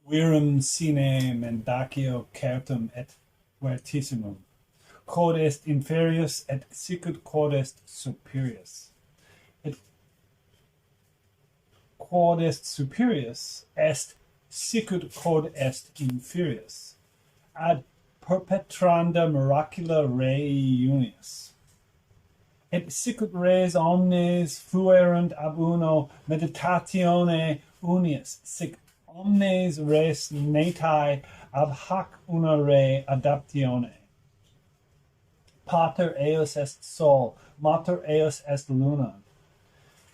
Virum sine mendacio certum et vertissimum. Quod est inferius et sicut quod est superius. Et quod est superius est sicut quod est inferius. Ad perpetranda miracula rei unius. Et sicut res omnes fuerunt ab uno meditatione unius, sic omnes res natae ab hac una re adaptione. Pater eos est sol, mater eos est luna.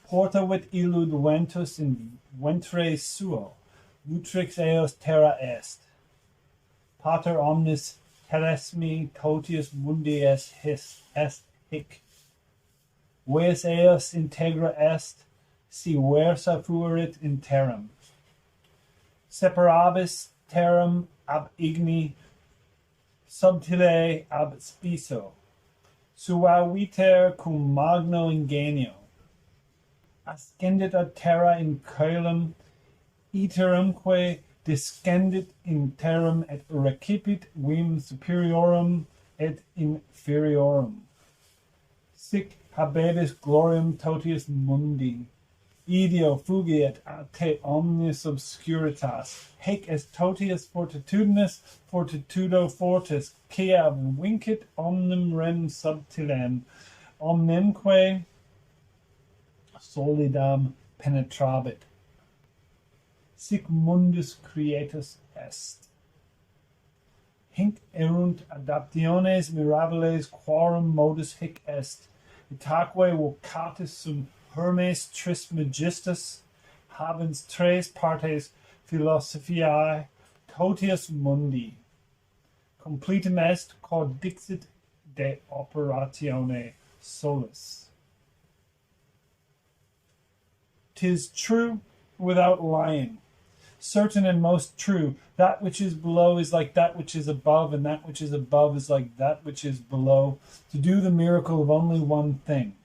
Portavit illud ventus in ventre suo, nutrix eos terra est. Pater omnis terresmi totius mundi est hic. Ves eos integra est, si versa fuerit in terram. Separabis terram ab igni, subtile ab spiso. Suaviter cum magno ingenio. Ascendit ad terra in coelum, iterumque descendit in terram et recipit vim superiorum et inferiorum. Sic habebis gloriam totius mundi. Ideo fugiet a te omnis obscuritas. Haec est totius fortitudinis fortitudo fortis, quia vincit omnem rem subtilem, omnemque solidam penetrabit. Sic mundus creatus est. Hinc erunt adaptiones mirabiles quorum modus hic est. Itaque vocatus sum Hermes Trismegistus, habens tres partes philosophiae totius mundi. Completum est quod dixit de operatione solis. 'Tis true without lying, certain and most true. That which is below is like that which is above, and that which is above is like that which is below, to do the miracle of only one thing.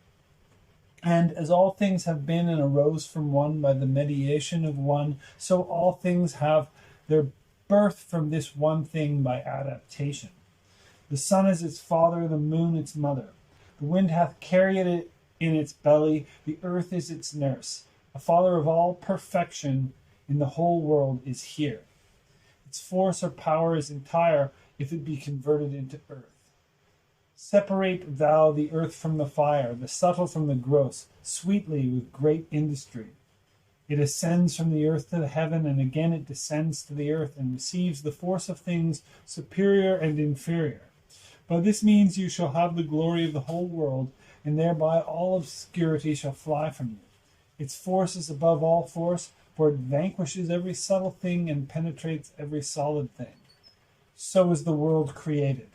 And as all things have been and arose from one by the mediation of one, so all things have their birth from this one thing by adaptation. The sun is its father, the moon its mother. The wind hath carried it in its belly, the earth is its nurse. A father of all perfection in the whole world is here. Its force or power is entire if it be converted into earth. Separate thou the earth from the fire, the subtle from the gross, sweetly with great industry. It ascends from the earth to the heaven, and again it descends to the earth and receives the force of things superior and inferior. By this means you shall have the glory of the whole world, and thereby all obscurity shall fly from you. Its force is above all force, for it vanquishes every subtle thing and penetrates every solid thing. So is the world created.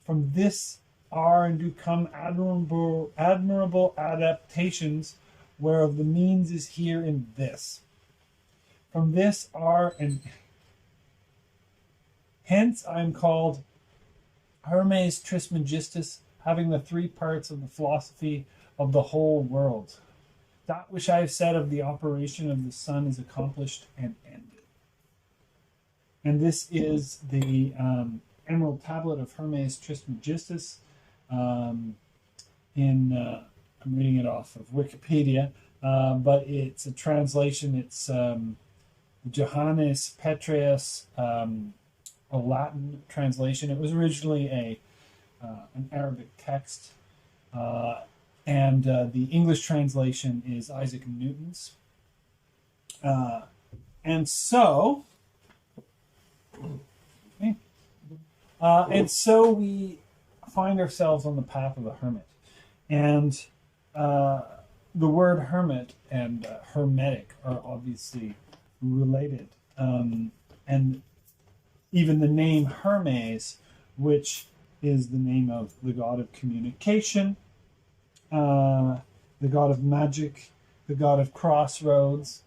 From this are and do come admirable adaptations, whereof the means is here in this. From this are and hence I am called Hermes Trismegistus, having the three parts of the philosophy of the whole world. That which I have said of the operation of the sun is accomplished and ended. And this is the Emerald Tablet of Hermes Trismegistus. I'm reading it off of Wikipedia, but it's a translation. It's Johannes Petrus, a Latin translation. It was originally an Arabic text, and the English translation is Isaac Newton's. And so we find ourselves on the path of the hermit. And the word hermit and hermetic are obviously related. And even the name Hermes, which is the name of the god of communication, the god of magic, the god of crossroads,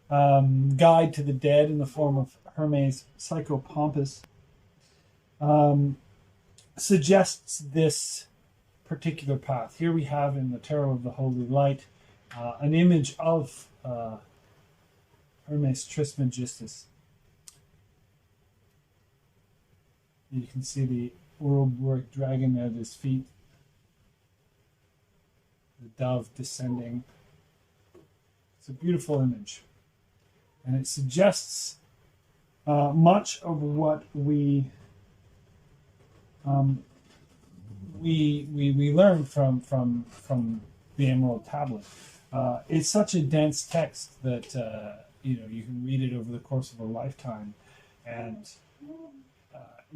guide to the dead in the form of Hermes Psychopompus, suggests this particular path. Here we have in the Tarot of the Holy Light an image of Hermes Trismegistus. You can see the Ouroboros dragon at his feet, the dove descending. It's a beautiful image, and it suggests much of what we learn from the Emerald Tablet. It's such a dense text that you can read it over the course of a lifetime, and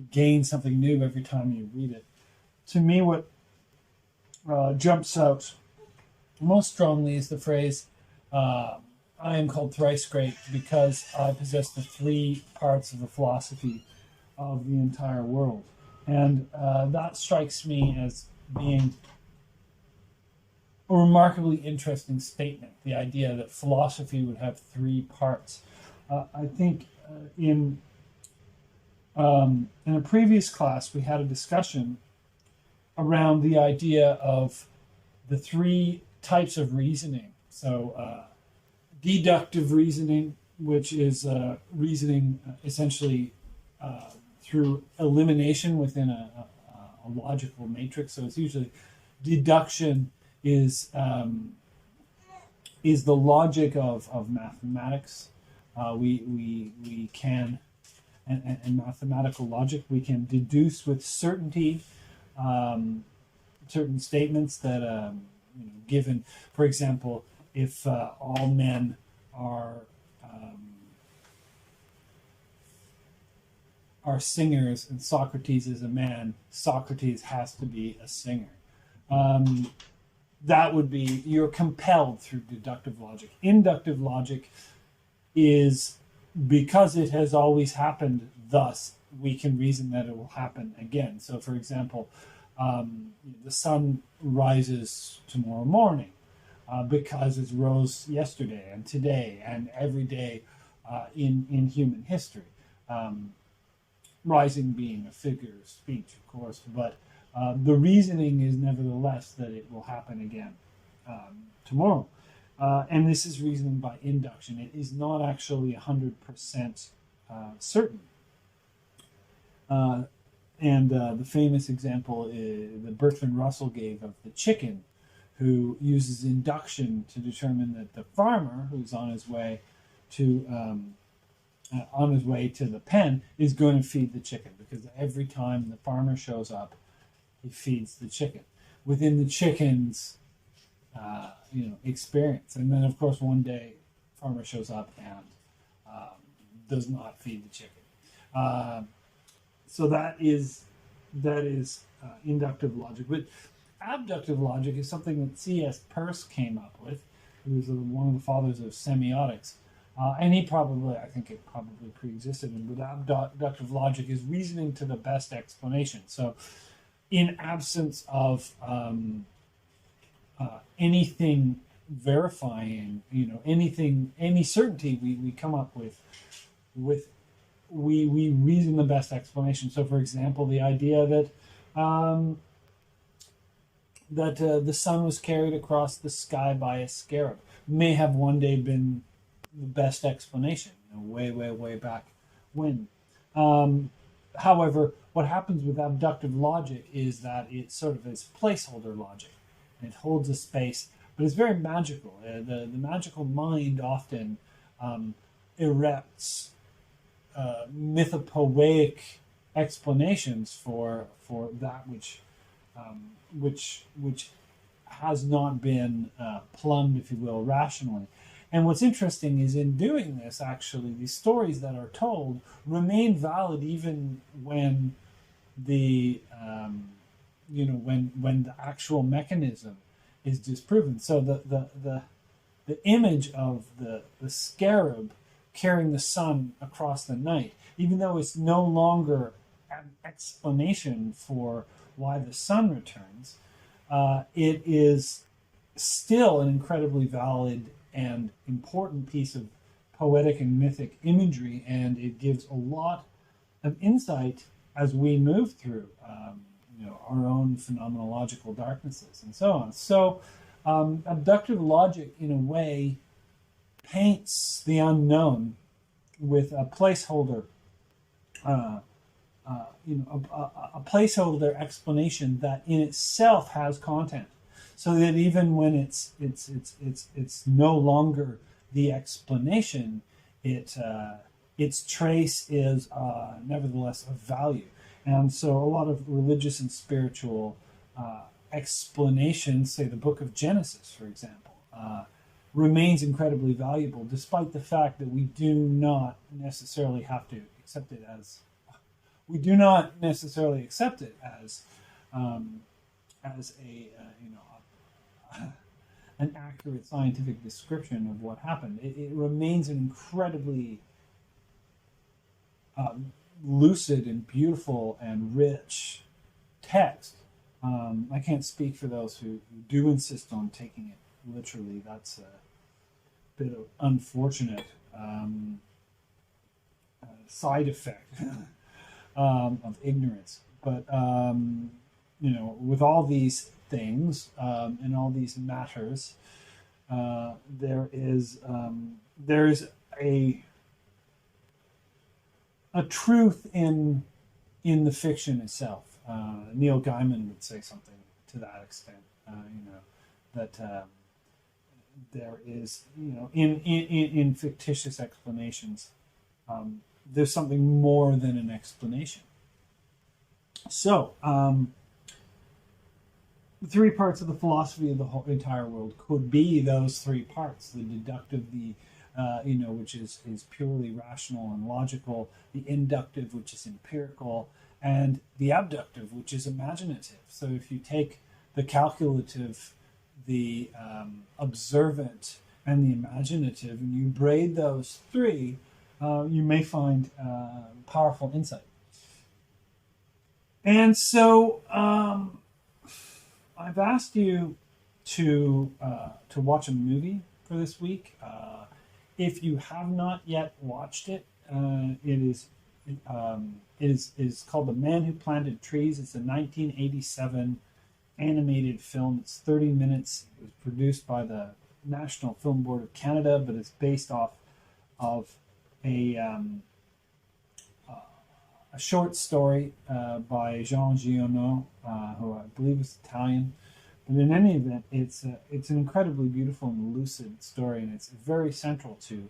gain something new every time you read it. To me, what jumps out most strongly is the phrase, I am called thrice great because I possess the three parts of the philosophy of the entire world. And that strikes me as being a remarkably interesting statement, the idea that philosophy would have three parts. I think in a previous class, we had a discussion around the idea of the three types of reasoning. So deductive reasoning, which is reasoning essentially through elimination within a logical matrix. So it's usually deduction is the logic of mathematics. We can and mathematical logic, we can deduce with certainty certain statements that given. For example, if all men are singers and Socrates is a man, Socrates has to be a singer. That would be, you're compelled through deductive logic. Inductive logic is, because it has always happened thus, we can reason that it will happen again. So, for example, the sun rises tomorrow morning because it rose yesterday and today and every day in human history. Rising being a figure of speech, of course, but the reasoning is nevertheless that it will happen again tomorrow. And this is reasoning by induction. It is not actually 100% certain. And the famous example that Bertrand Russell gave of the chicken, who uses induction to determine that the farmer, who's on his way to the pen, is going to feed the chicken, because every time the farmer shows up, he feeds the chicken within the chicken's experience. And then, of course, one day, farmer shows up and does not feed the chicken. So that is inductive logic. But abductive logic is something that C.S. Peirce came up with, who was one of the fathers of semiotics. And I think it probably pre-existed him, but abductive logic is reasoning to the best explanation. So in absence of anything verifying, any certainty, we come up with we reason the best explanation. So, for example, the idea that the sun was carried across the sky by a scarab may have one day been the best explanation, way back when. However, what happens with abductive logic is that it sort of is placeholder logic. It holds a space, but it's very magical. The magical mind often erects mythopoeic explanations for that which has not been plumbed, if you will, rationally. And what's interesting is, in doing this, actually, these stories that are told remain valid even when the when the actual mechanism is disproven. So the image of the scarab carrying the sun across the night, even though it's no longer an explanation for why the sun returns, it is still an incredibly valid and important piece of poetic and mythic imagery, and it gives a lot of insight as we move through our own phenomenological darknesses and so on. So abductive logic, in a way, paints the unknown with a placeholder a placeholder explanation that in itself has content, so that even when it's no longer the explanation, its trace is nevertheless of value. And so a lot of religious and spiritual explanations, say the book of Genesis, for example, remains incredibly valuable, despite the fact that we do not necessarily have to accept it as an accurate scientific description of what happened. It remains an incredibly lucid and beautiful and rich text. I can't speak for those who do insist on taking it literally. That's a bit of unfortunate side effect of ignorance. But with all these things and all these matters, there is a truth in the fiction itself. Neil Gaiman would say something to that extent. That there is, in fictitious explanations, there's something more than an explanation. So, the three parts of the philosophy of the whole entire world could be those three parts: the deductive, which is purely rational and logical; the inductive, which is empirical; and the abductive, which is imaginative. So, if you take the calculative, the observant, and the imaginative, and you braid those three, you may find powerful insight. And so I've asked you to watch a movie for this week. If you have not yet watched it, it is called The Man Who Planted Trees. It's a 1987 animated film. It's 30 minutes. It was produced by the National Film Board of Canada, but it's based off of a short story by Jean Giono, who I believe is Italian. But in any event, it's an incredibly beautiful and lucid story, and it's very central to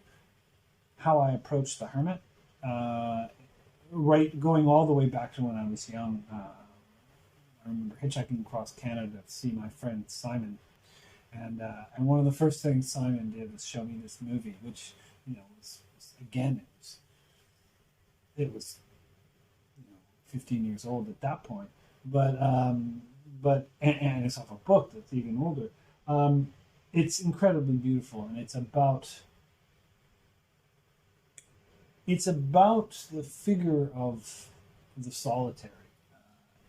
how I approached the Hermit. Going all the way back to when I was young. I remember hitchhiking across Canada to see my friend Simon, and one of the first things Simon did was show me this movie, which was 15 years old at that point, but it's off a book that's even older. It's incredibly beautiful, and it's about the figure of the solitary.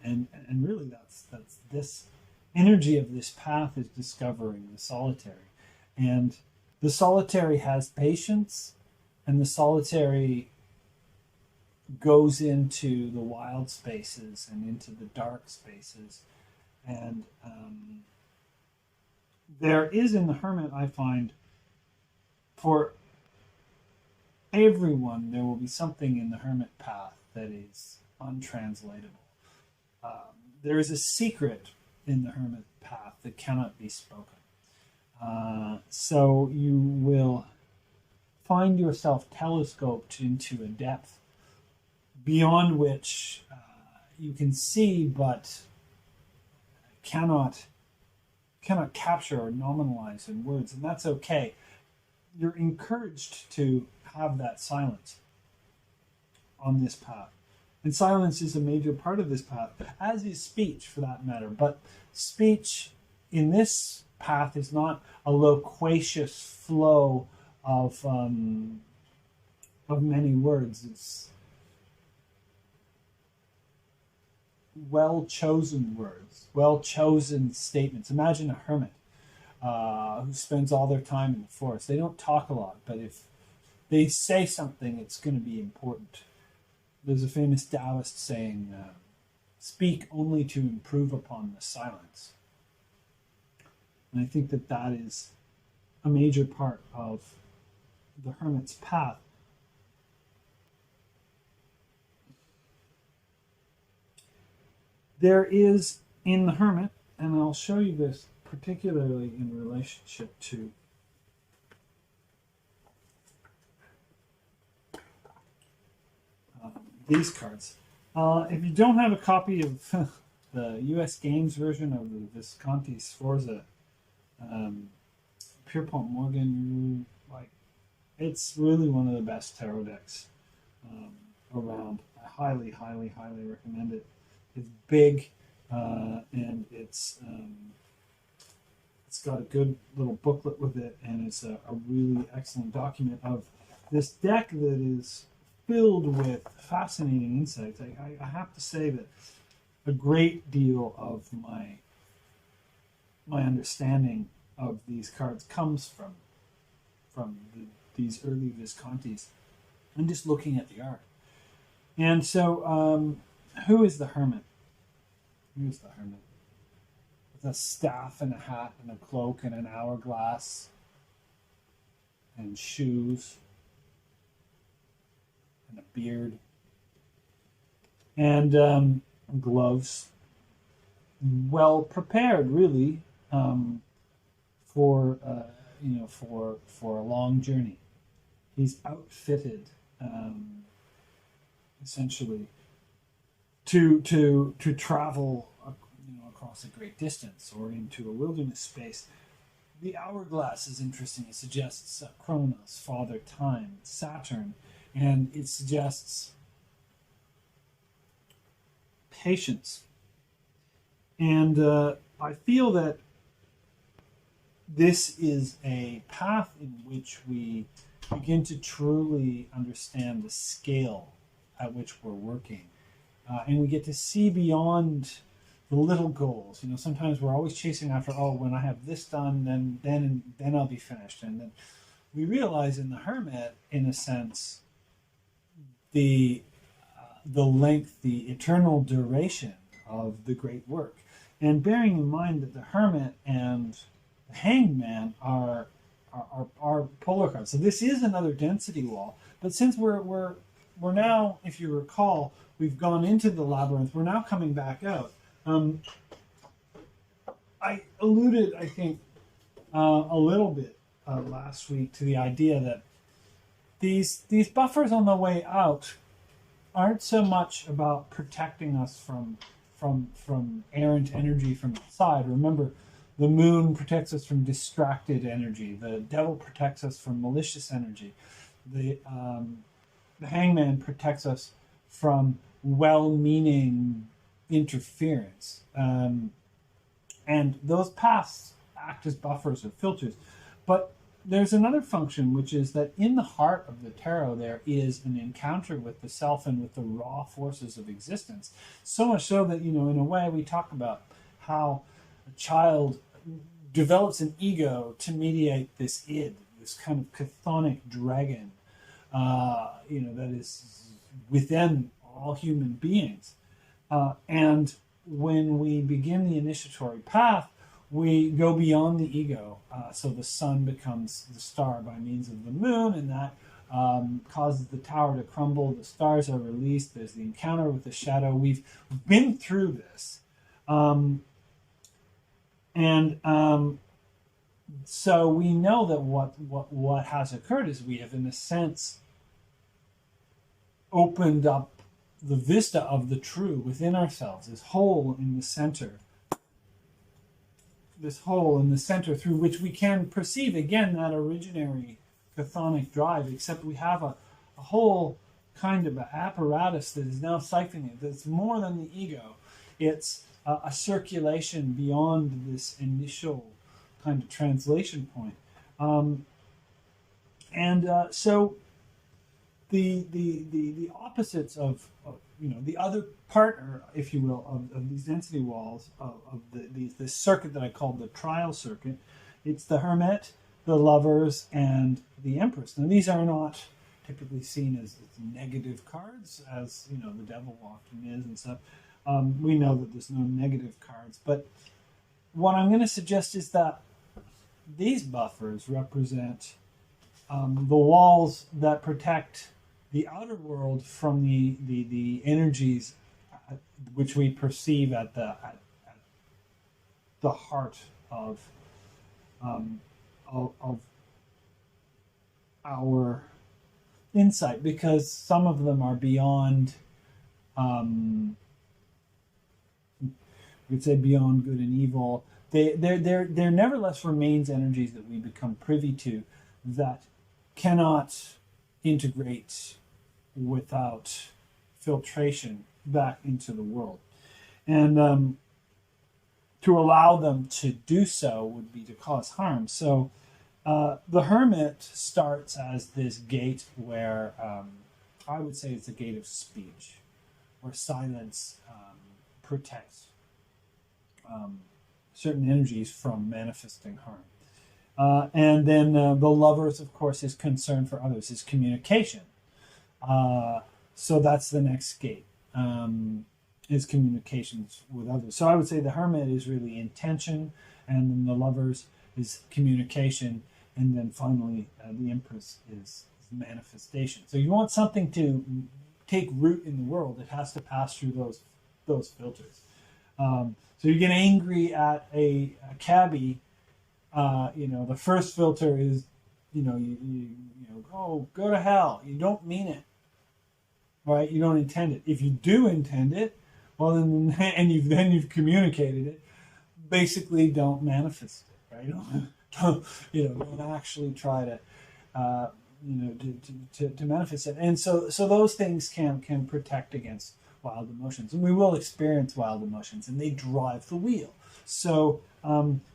And really, that's this energy of this path is discovering the solitary, and the solitary has patience, and the solitary goes into the wild spaces and into the dark spaces, and there is in the Hermit, I find, for everyone, there will be something in the Hermit path that is untranslatable. There is a secret in the Hermit path that cannot be spoken. So you will find yourself telescoped into a depth beyond which you can see but cannot capture or nominalize in words, and that's okay. You're encouraged to have that silence on this path. And silence is a major part of this path, as is speech for that matter. But speech in this path is not a loquacious flow of many words. It's well-chosen words, well-chosen statements. Imagine a hermit who spends all their time in the forest. They don't talk a lot, but if they say something, it's going to be important. There's a famous Taoist saying, speak only to improve upon the silence. And I think that is a major part of the Hermit's path. There is in the Hermit, and I'll show you this particularly in relationship to these cards. If you don't have a copy of the U.S. Games version of the Visconti Sforza Pierpont Morgan, like, it's really one of the best tarot decks around. I highly, highly, highly recommend it. It's big, and it's got a good little booklet with it, and it's a really excellent document of this deck that is filled with fascinating insights. I have to say that a great deal of my understanding of these cards comes from these early Viscontis and just looking at the art. And so, who is the Hermit? Who is the Hermit? With a staff and a hat and a cloak and an hourglass and shoes and a beard and gloves. Well prepared, really, for for a long journey. He's outfitted, essentially, to travel, across a great distance or into a wilderness space. The hourglass is interesting. It suggests Kronos, Father Time, Saturn, and it suggests patience. And I feel that this is a path in which we begin to truly understand the scale at which we're working. And we get to see beyond the little goals. Sometimes we're always chasing after, when I have this done, then I'll be finished. And then we realize in the Hermit, in a sense, the length, the eternal duration of the great work. And bearing in mind that the Hermit and the Hanged Man are polar cards. So this is another density wall. But since we're now, if you recall, we've gone into the labyrinth, we're now coming back out. I alluded, I think, a little bit last week to the idea that these buffers on the way out aren't so much about protecting us from errant energy from outside. Remember, the moon protects us from distracted energy. The devil protects us from malicious energy. The hangman protects us from well-meaning interference. And those paths act as buffers or filters. But there's another function, which is that in the heart of the tarot there is an encounter with the self and with the raw forces of existence. So much so that, in a way, we talk about how a child develops an ego to mediate this id, this kind of chthonic dragon, that is within all human beings. And when we begin the initiatory path, we go beyond the ego. So the sun becomes the star by means of the moon, and that causes the tower to crumble. The stars are released. There's the encounter with the shadow. We've been through this. So we know that what has occurred is we have, in a sense, opened up the vista of the true within ourselves, this hole in the center. This hole in the center through which we can perceive, again, that originary chthonic drive, except we have a whole kind of apparatus that is now siphoning it, that's more than the ego. It's a circulation beyond this initial kind of translation point. So the opposites of the other partner, if you will, of these density walls of this circuit that I called the trial circuit, it's the Hermit, the Lovers, and the Empress. Now these are not typically seen as negative cards, as the Devil often is and stuff. We know that there's no negative cards, but what I'm going to suggest is that these buffers represent the walls that protect the outer world from the energies which we perceive at the heart um, of our insight, because some of them are beyond, um, we'd say beyond good and evil. There nevertheless remains energies that we become privy to that cannot integrate without filtration back into the world. And to allow them to do so would be to cause harm. So the hermit starts as this gate where I would say it's a gate of speech, where silence protects certain energies from manifesting harm. And then the lovers, of course, is concern for others, is communication. So that's the next gate, is communications with others. So I would say the hermit is really intention, and then the lovers is communication, and then finally the empress is manifestation. So you want something to take root in the world, it has to pass through those filters. So you get angry at a cabbie, the first filter is, you go to hell. You don't mean it, right? You don't intend it. If you do intend it, well, then you've communicated it. Basically, don't manifest it, right? Don't actually try to manifest it. And so those things can protect against wild emotions, and we will experience wild emotions, and they drive the wheel. So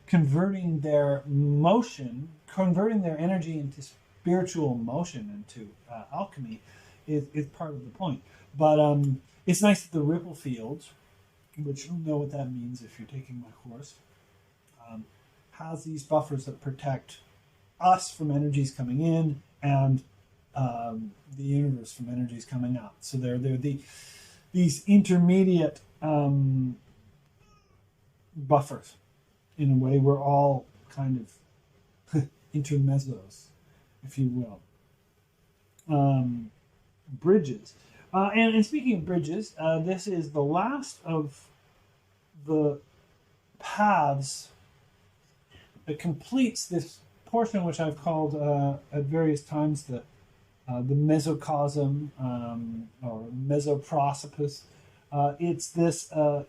converting their energy into spiritual motion, into alchemy, is part of the point. But it's nice that the ripple field, which you'll know what that means if you're taking my course, has these buffers that protect us from energies coming in, and the universe from energies coming out. So they're these intermediate buffers. In a way, we're all kind of intermezzos, if you will. Bridges. And speaking of bridges, this is the last of the paths that completes this portion, which I've called at various times the mesocosm, or mesoprosopus. It's this the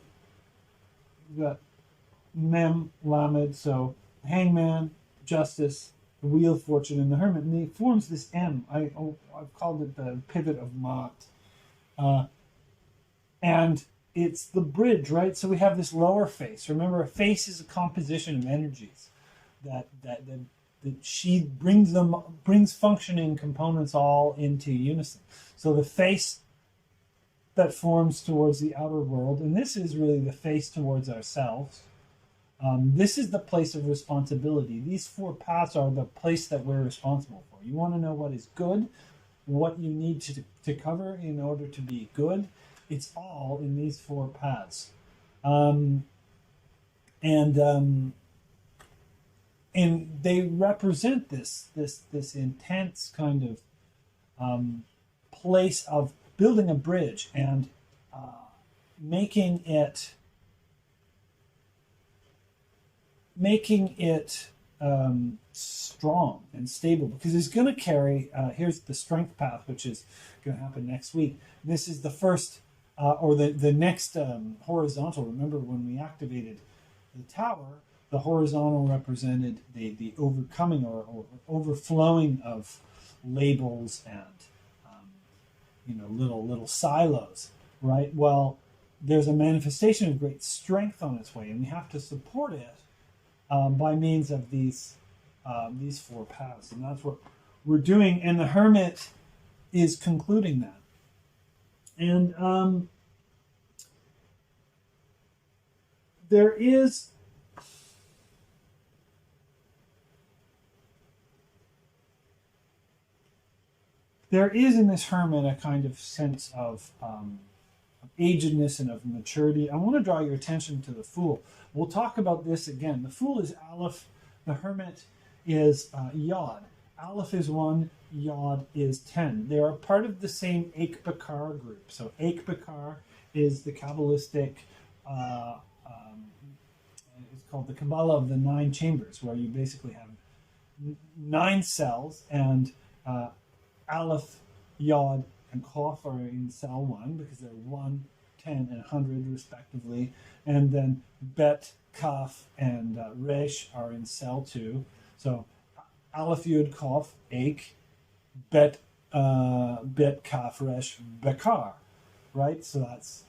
mem lamed, so hangman, justice, the wheel of fortune, and the hermit, and it forms this M. I've called it the pivot of Mott. And it's the bridge, right? So we have this lower face. Remember, a face is a composition of energies that she brings functioning components all into unison. So the face that forms towards the outer world, and this is really the face towards ourselves. This is the place of responsibility. These four paths are the place that we're responsible for. You want to know what is good, what you need to cover in order to be good. It's all in these four paths. And they represent this intense kind of place of building a bridge and making it strong and stable, because it's going to carry, here's the strength path, which is going to happen next week. This is the first, or the next horizontal. Remember, when we activated the tower, the horizontal represented the overcoming or overflowing of labels and little silos, right? Well, there's a manifestation of great strength on its way, and we have to support it by means of these four paths, and that's what we're doing. And the hermit is concluding that. And there is in this hermit a kind of sense of agedness and of maturity. I want to draw your attention to the Fool. We'll talk about this again. The Fool is Aleph. The Hermit is Yod. Aleph is 1, Yod is 10. They are part of the same Eik Bakar group. So Eik Bakar is the Kabbalistic, it's called the Kabbalah of the 9 chambers, where you basically have 9 cells, and Aleph, Yod, and Kof are in cell 1 because they're 1, 10, and 100 respectively. And then Bet, Kaf, and Resh are in cell 2. So Aleph, Yud, Kof, Eik, Bet, Kaf, Resh, Bekar, right? So that's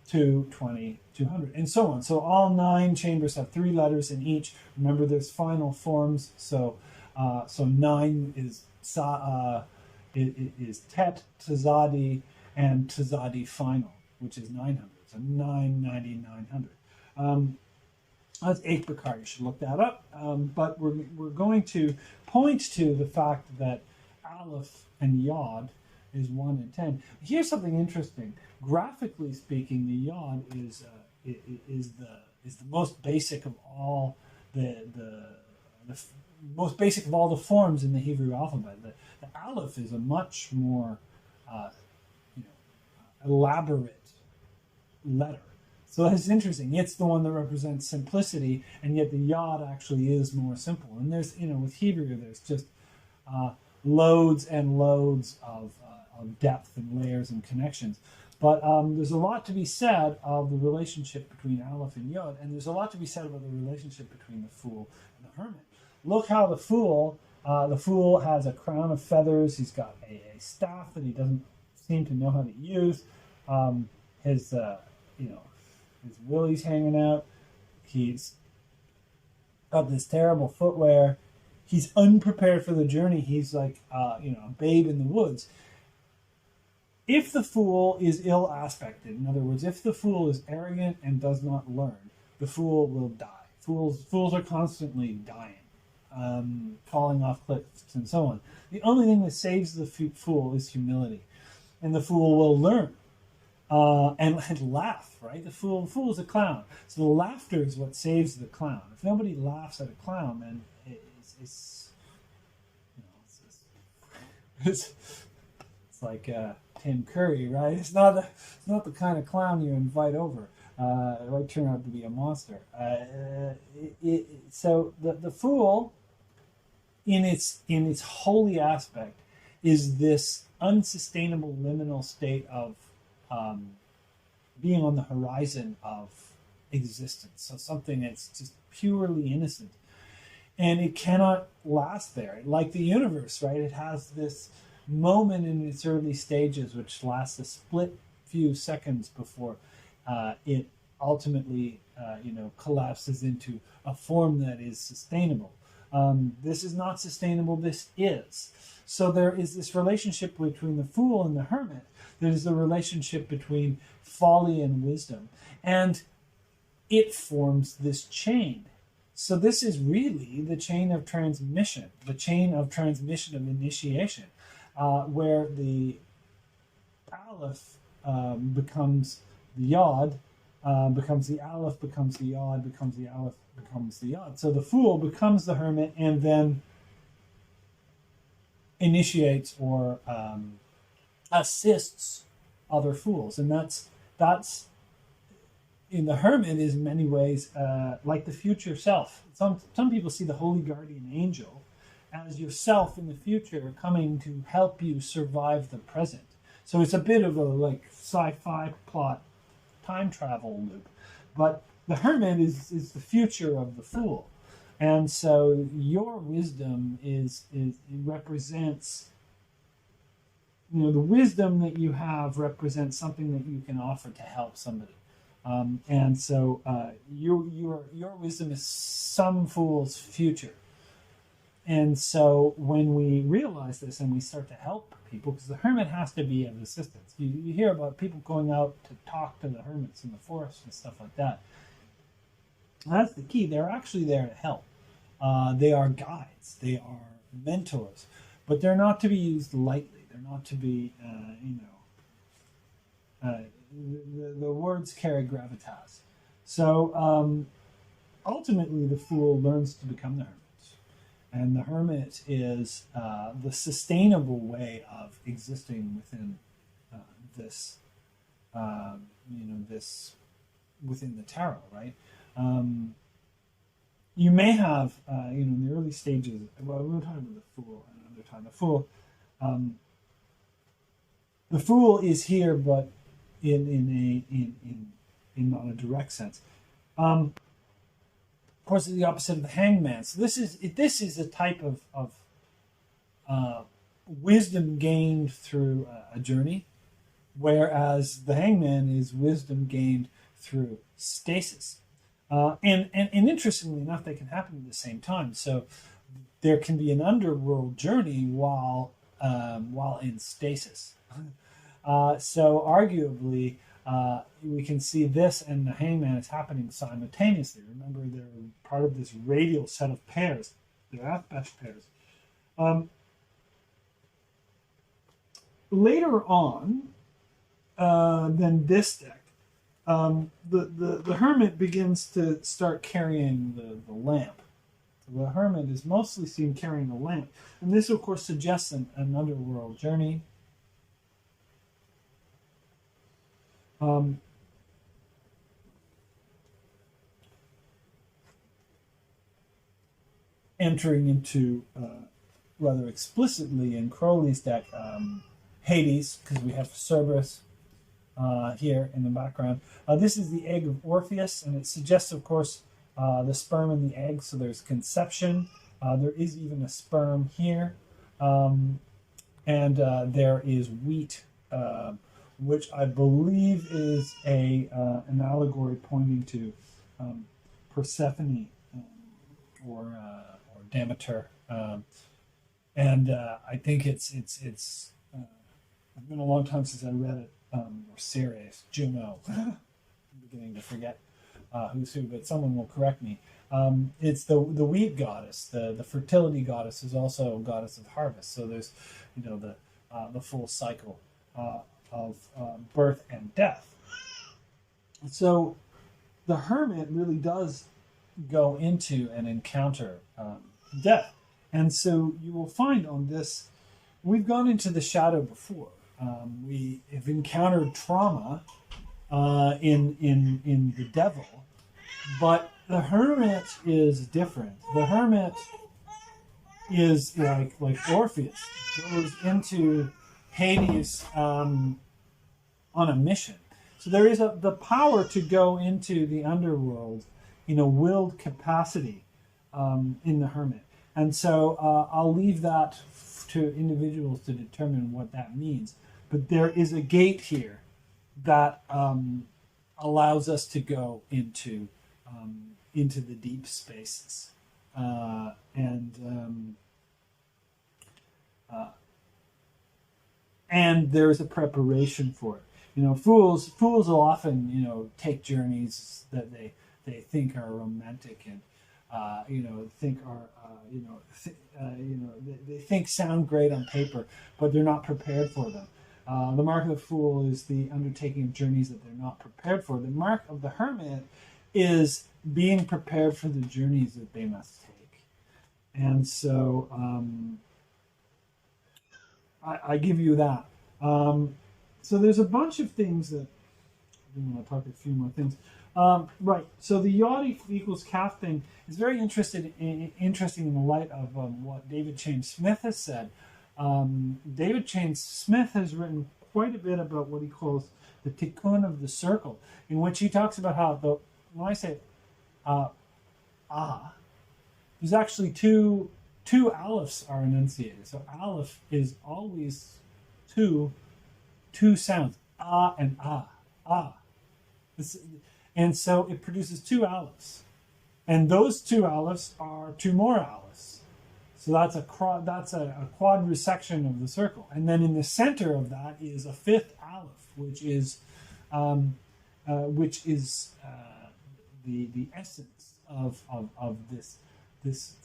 2, 20, 200, and so on. So all 9 chambers have 3 letters in each. Remember, there's final forms. So 9 is Tet, Tzadi, and Tzadi final, which is 900. So 990, 900. That's Eik Bakar. You should look that up. But we're going to point to the fact that Aleph and Yod is 1 and 10. Here's something interesting. Graphically speaking, the Yod is the most basic of all the most basic of all the forms in the Hebrew alphabet. The Aleph is a much more elaborate letter. So that's interesting. It's the one that represents simplicity, and yet the Yod actually is more simple. And there's, with Hebrew, there's just loads and loads of depth and layers and connections. But there's a lot to be said of the relationship between Aleph and Yod, and there's a lot to be said about the relationship between the Fool and the Hermit. Look how the Fool has a crown of feathers. He's got a staff that he doesn't seem to know how to use. His willy's hanging out. He's got this terrible footwear. He's unprepared for the journey. He's like, a babe in the woods. If the Fool is ill aspected, in other words, if the Fool is arrogant and does not learn, the Fool will die. Fools are constantly dying, falling off cliffs and so on. The only thing that saves the Fool is humility. And the Fool will learn and laugh, right? The fool is a clown. So the laughter is what saves the clown. If nobody laughs at a clown, then it's like Tim Curry, right? It's not the kind of clown you invite over. It might turn out to be a monster. So the Fool, in its holy aspect, is this unsustainable liminal state of being on the horizon of existence. So something that's just purely innocent. And it cannot last there. Like the universe, right? It has this moment in its early stages which lasts a split few seconds before it ultimately collapses into a form that is sustainable. This is not sustainable, this is. So there is this relationship between the Fool and the Hermit. There's the relationship between folly and wisdom. And it forms this chain. So this is really the chain of transmission, of initiation, where the Aleph becomes the Yod, becomes the Aleph, becomes the Yod, becomes the Aleph, becomes the Yod. So the Fool becomes the Hermit and then initiates or assists other fools. And that's in the Hermit is in many ways like the future self. Some people see the holy guardian angel as yourself in the future coming to help you survive the present. So it's a bit of a like sci-fi plot time travel loop. But the Hermit is the future of the Fool. And so your wisdom it represents, the wisdom that you have represents something that you can offer to help somebody. And so your wisdom is some fool's future. And so when we realize this and we start to help people, because the Hermit has to be of assistance. You hear about people going out to talk to the hermits in the forest and stuff like that. That's the key. They're actually there to help. They are guides. They are mentors. But they're not to be used lightly. They're not to be, the words carry gravitas. So ultimately, the Fool learns to become the Hermit. And the hermit is the sustainable way of existing within this, this within the tarot, right? You may have, in the early stages. Well, we'll talk about the Fool another time. The Fool is here, but in not a direct sense. Of course, it's the opposite of the Hangman. So this is a type of wisdom gained through a journey, whereas the Hangman is wisdom gained through stasis. And interestingly enough, they can happen at the same time. So there can be an underworld journey while in stasis. So arguably, we can see this and the Hangman is happening simultaneously. Remember, they're part of this radial set of pairs. They're Athbesh pairs. Later on, than this deck, the Hermit begins to start carrying the lamp. So the Hermit is mostly seen carrying the lamp. And this, of course, suggests an underworld journey. Entering into, rather explicitly in Crowley's deck, Hades, because we have Cerberus here in the background. This is the egg of Orpheus, and it suggests, of course, the sperm and the egg, so there's conception. There is even a sperm here. And there is wheat, which I believe is an allegory pointing to Persephone or Demeter. And I think it's been a long time since I read it, or Ceres, Juno. I'm beginning to forget who's who, but someone will correct me. It's the wheat goddess. The fertility goddess is also a goddess of harvest. So there's, the full cycle of birth and death. So the Hermit really does go into and encounter death. And so you will find on this, we've gone into the shadow before. We have encountered trauma in the devil, but the Hermit is different. The Hermit is like Orpheus, goes into Hades on a mission. So there is the power to go into the underworld in a willed capacity in the Hermit. And so I'll leave that to individuals to determine what that means. But there is a gate here that allows us to go into the deep spaces. And there's a preparation for it. Fools will often, take journeys that they think are romantic and, they think sound great on paper, but they're not prepared for them. The mark of the Fool is the undertaking of journeys that they're not prepared for. The mark of the Hermit is being prepared for the journeys that they must take. And so I give you that. So there's a bunch of things that I'm going to talk a few more things. Right. So the Yod equals Kaf thing is very interesting in the light of what David Chain Smith has said. David Chain Smith has written quite a bit about what he calls the tikkun of the circle, in which he talks about how when I say there's actually two alephs are enunciated. So aleph is always two sounds, and ah. And so it produces two alephs, and those two alephs are two more alephs. So that's a quadrisection of the circle, and then in the center of that is a fifth aleph, which is the essence of this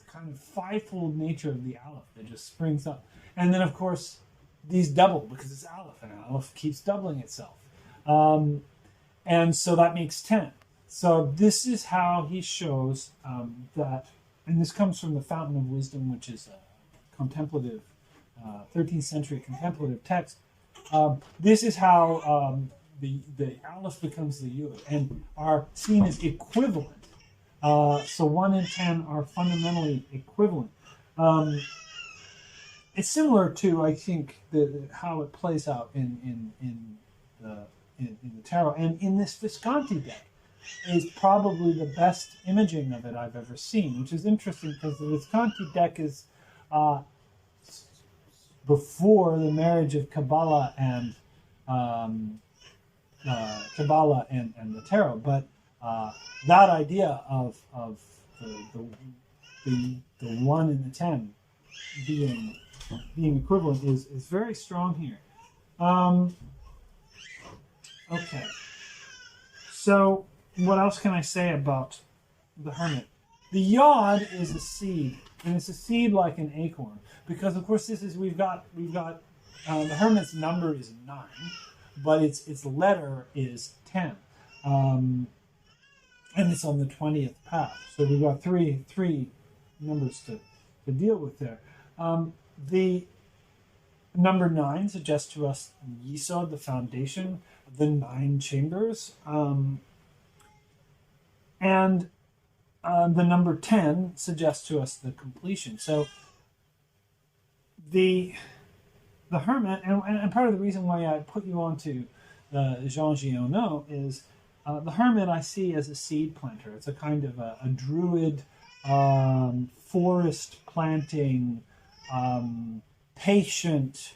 kind of fivefold nature of the aleph that just springs up, and then of course these double because it's aleph, and aleph keeps doubling itself. And so that makes 10. So this is how he shows that and this comes from the Fountain of Wisdom, which is a contemplative, 13th century contemplative text. This is how the aleph becomes the yud, and are seen as equivalent. So 1 and 10 are fundamentally equivalent. It's similar to, I think, how it plays out in the tarot, and in this Visconti deck is probably the best imaging of it I've ever seen, which is interesting because the Visconti deck is before the marriage of Kabbalah and the tarot, but that idea of the 1 and the 10 being equivalent is very strong here. Okay, so what else can I say about the Hermit? The yod is a seed, and it's a seed like an acorn, because of course we've got the Hermit's number is 9, but its letter is 10, and it's on the 20th path. So we've got three numbers to deal with there. The number 9 suggests to us Yesod, the foundation, the 9 chambers, and the number 10 suggests to us the completion. So the Hermit, and part of the reason why I put you onto Jean Giono is the Hermit I see as a seed planter. It's a kind of a druid, forest planting, patient,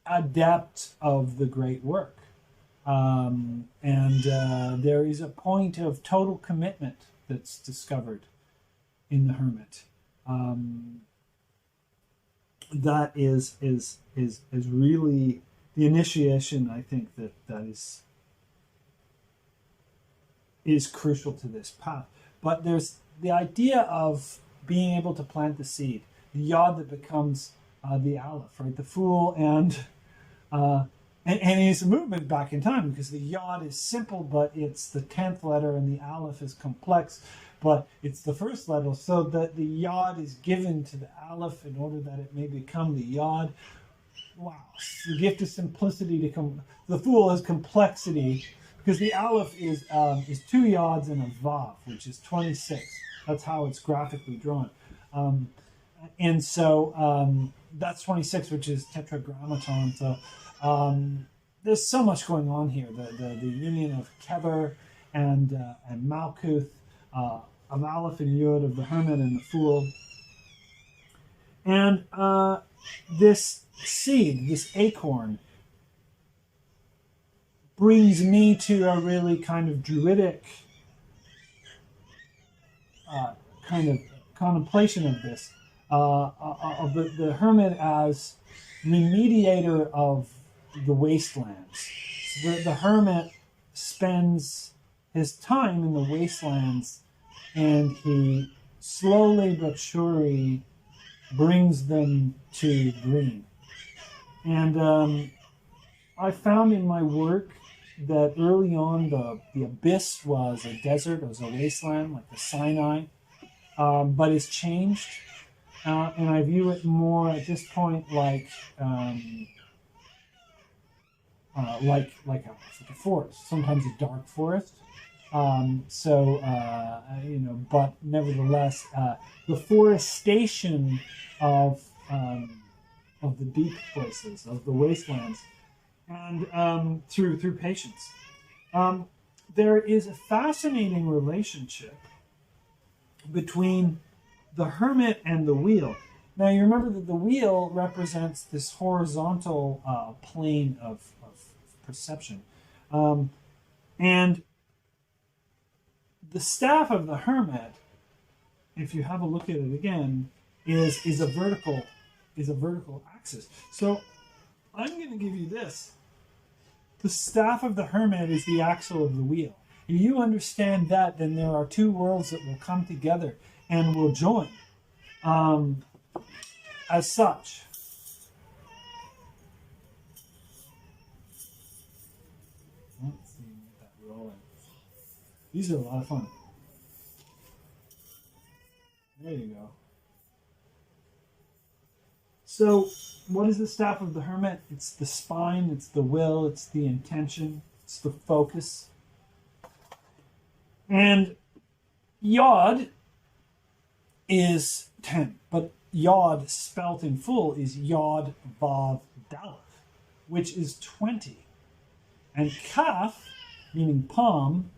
adept of the great work. And there is a point of total commitment that's discovered in the Hermit. That is really the initiation, I think, that is crucial to this path. But there's the idea of being able to plant the seed, the yod that becomes the aleph, right? The fool, and it's a movement back in time, because the yod is simple, but it's the 10th letter, and the aleph is complex, but it's the first letter, so that the yod is given to the aleph in order that it may become the yod. Wow, the gift of simplicity to come. The fool has complexity, because the aleph is 2 yods and a vav, which is 26. That's how it's graphically drawn. And so that's 26, which is tetragrammaton. So there's so much going on here. The union of Kever and Malkuth, of Aleph and Yud, of the Hermit and the Fool. And this seed, this acorn, brings me to a really kind of druidic kind of contemplation of this, of the Hermit as remediator of the wastelands. So the Hermit spends his time in the wastelands, and he slowly but surely brings them to green. And I found in my work that early on the abyss was a desert, it was a wasteland, like the Sinai, but it's changed. And I view it more at this point like a forest, sometimes a dark forest. But nevertheless, the forestation of the deep places, of the wastelands, and through patience. There is a fascinating relationship between the Hermit and the wheel. Now, you remember that the wheel represents this horizontal plane of perception. And the staff of the Hermit, if you have a look at it again, is a vertical axis. So I'm going to give you this. The staff of the Hermit is the axle of the wheel. If you understand that, then there are two worlds that will come together and will join as such. Let's see. These are a lot of fun. There you go. So, what is the staff of the hermit? It's the spine, it's the will, it's the intention, it's the focus. And Yod is 10, but Yod spelt in full is Yod Vav Daleth, which is 20. And Kaf, meaning palm,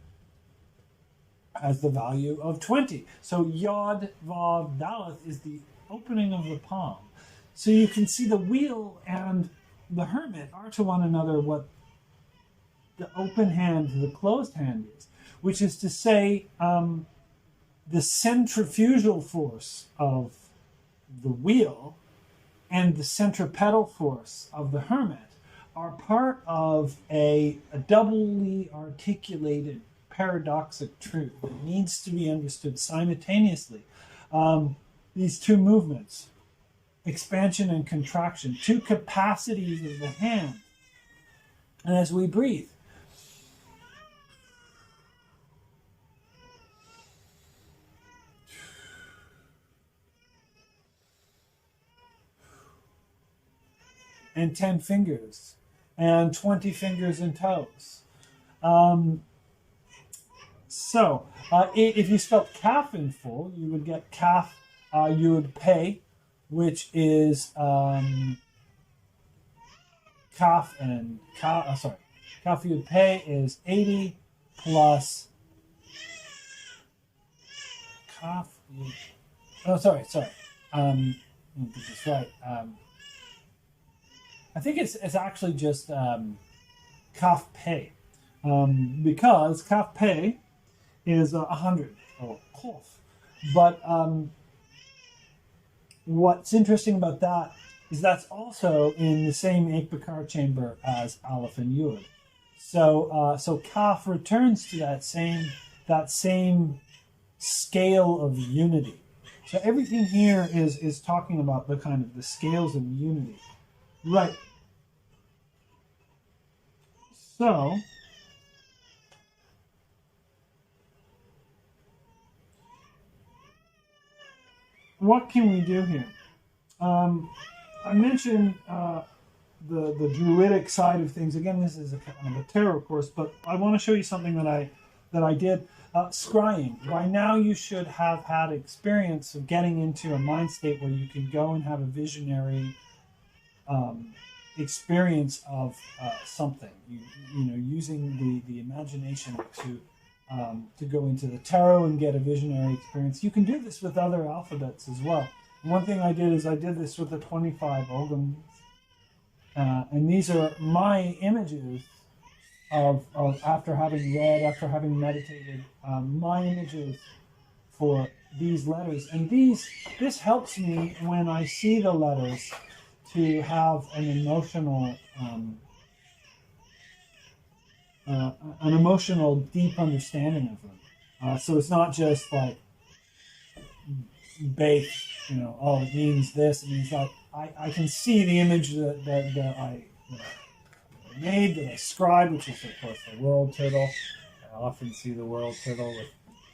has the value of 20. So Yod Vav Daleth is the opening of the palm. So you can see the wheel and the hermit are to one another what the open hand to the closed hand is, which is to say the centrifugal force of the wheel and the centripetal force of the hermit are part of a doubly articulated paradoxic truth that needs to be understood simultaneously. These two movements, expansion and contraction, two capacities of the hand. And as we breathe, and 10 fingers and 20 fingers and toes. If you spelled calf in full, you would get calf yud pei, which is calf and calf yud pei is 80 plus calf yud. Oh, sorry. Let me get this right. I think it's actually just kaf pei, because kaf pei is 100 or kof. But what's interesting about that is that's also in the same Ekbakar chamber as Aleph and Yud. So kaf returns to that same scale of unity. So everything here is talking about the kind of the scales of unity. Right. So, what can we do here? I mentioned the druidic side of things. Again, this is a kind of a tarot course, but I want to show you something that I did. Scrying. By now, you should have had experience of getting into a mind state where you can go and have a visionary experience of something, using the imagination to go into the tarot and get a visionary experience. You can do this with other alphabets as well. One thing I did is I did this with the 25 Ogams, and these are my images of after having read, after having meditated, my images for these letters. And this helps me when I see the letters to have an emotional deep understanding of them. So it's not just like bait, oh, it means this, it means that. I can see the image that I made, that I scribed, which is of course the world turtle. I often see the world turtle with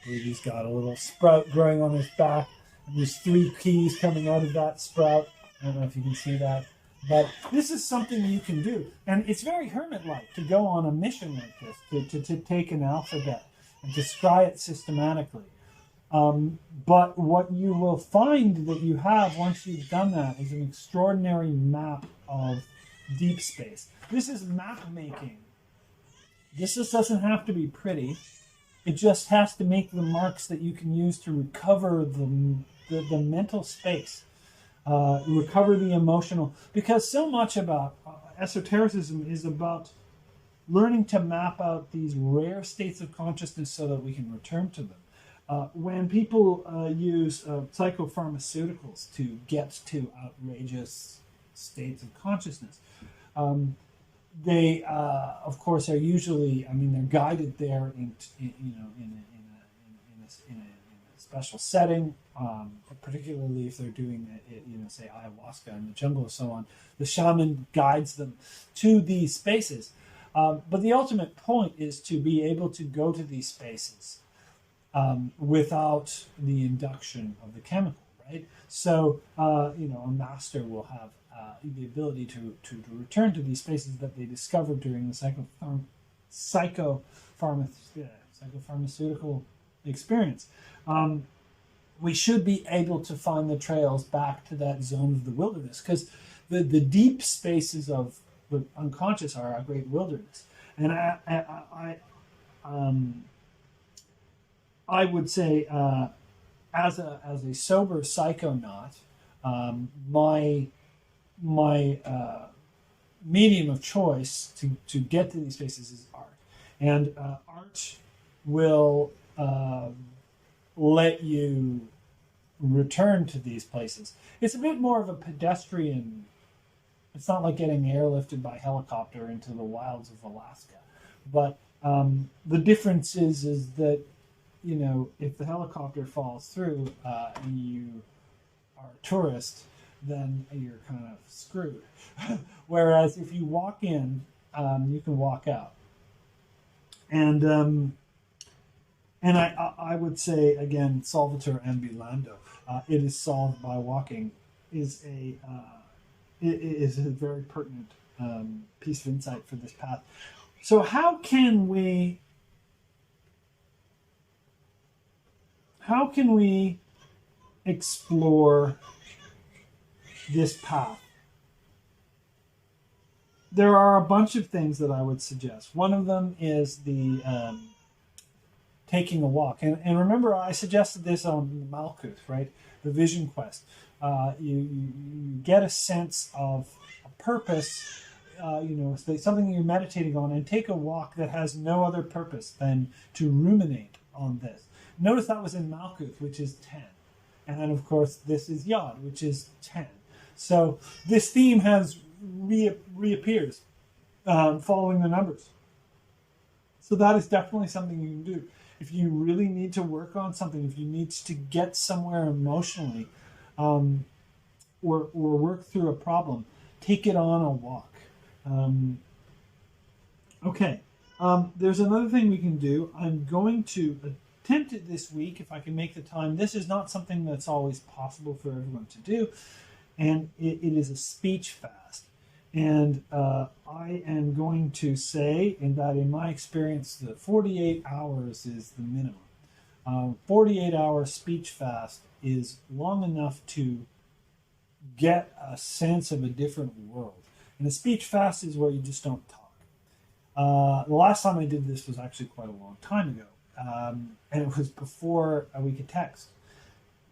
he's got a little sprout growing on his back, and there's 3 keys coming out of that sprout. I don't know if you can see that, but this is something you can do, and it's very hermit-like to go on a mission like this, to take an alphabet and to scry it systematically. But what you will find that you have once you've done that is an extraordinary map of deep space. This is map making. This just doesn't have to be pretty. It just has to make the marks that you can use to recover the mental space. Recover the emotional, because so much about esotericism is about learning to map out these rare states of consciousness so that we can return to them. When people use psychopharmaceuticals to get to outrageous states of consciousness, they, of course, are usually, they're guided there in a special setting, particularly if they're doing, say ayahuasca in the jungle or so on. The shaman guides them to these spaces. But the ultimate point is to be able to go to these spaces without the induction of the chemical, right? So, a master will have the ability to return to these spaces that they discovered during the psychopharmaceutical experience. We should be able to find the trails back to that zone of the wilderness, because the deep spaces of the unconscious are a great wilderness. And I would say, as a sober psychonaut, my medium of choice to get to these spaces is art, and art will let you return to these places. It's a bit more of a pedestrian. It's not like getting airlifted by helicopter into the wilds of Alaska, but the difference is that, if the helicopter falls through and you are a tourist, then you're kind of screwed. Whereas if you walk in, you can walk out. And I would say, again, solvitur ambulando. It is solved by walking is a very pertinent piece of insight for this path. So how can we explore this path? There are a bunch of things that I would suggest. One of them is the taking a walk. And remember, I suggested this on Malkuth, right? The Vision Quest. You get a sense of a purpose, something you're meditating on, and take a walk that has no other purpose than to ruminate on this. Notice that was in Malkuth, which is 10. And then, of course, this is Yod, which is 10. So this theme has reappears following the numbers. So that is definitely something you can do. If you really need to work on something, if you need to get somewhere emotionally, or work through a problem, take it on a walk. Okay. There's another thing we can do. I'm going to attempt it this week if I can make the time. This is not something that's always possible for everyone to do, and it is a speech fast. And I am going to say, that in my experience, the 48 hours is the minimum. 48-hour speech fast is long enough to get a sense of a different world. And a speech fast is where you just don't talk. The last time I did this was actually quite a long time ago. And it was before we could text.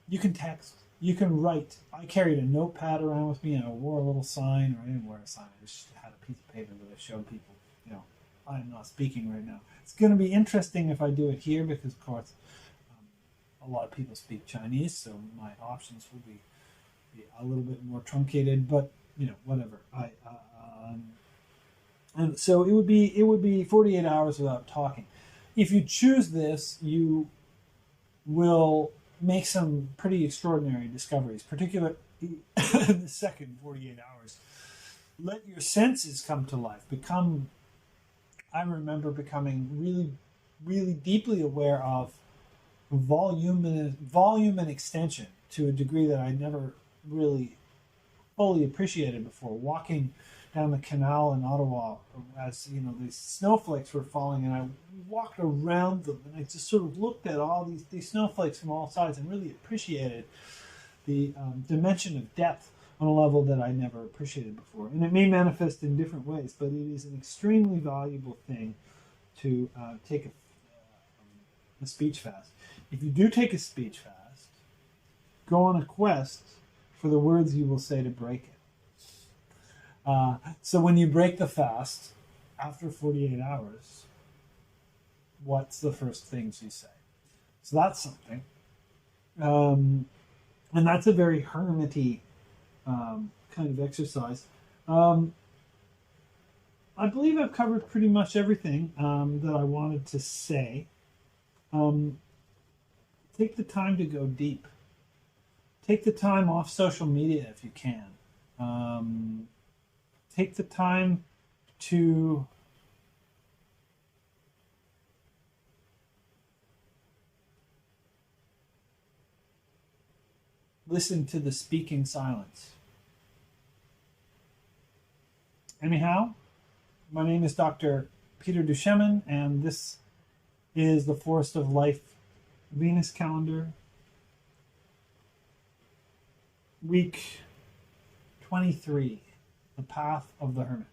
You can text. You can write. I carried a notepad around with me, and I wore a little sign, or I didn't wear a sign. I just had a piece of paper that I showed people, I'm not speaking right now. It's going to be interesting if I do it here, because, of course, a lot of people speak Chinese, so my options will be a little bit more truncated, but, whatever. And so it would be 48 hours without talking. If you choose this, you will make some pretty extraordinary discoveries, particularly in the second 48 hours. Let your senses come to life. I remember becoming really, really deeply aware of volume and extension to a degree that I never really fully appreciated before. Walking down the canal in Ottawa, as these snowflakes were falling, and I walked around them, and I just sort of looked at all these snowflakes from all sides and really appreciated the dimension of depth on a level that I never appreciated before. And it may manifest in different ways, but it is an extremely valuable thing to take a speech fast. If you do take a speech fast, go on a quest for the words you will say to break it. So when you break the fast, after 48 hours, what's the first things you say? So that's something. And that's a very hermity kind of exercise. I believe I've covered pretty much everything that I wanted to say. Take the time to go deep. Take the time off social media if you can. Take the time to listen to the speaking silence. Anyhow, my name is Dr. Peter Duchemin, and this is the Forest of Life Venus calendar, week 23, the Path of the Hermit.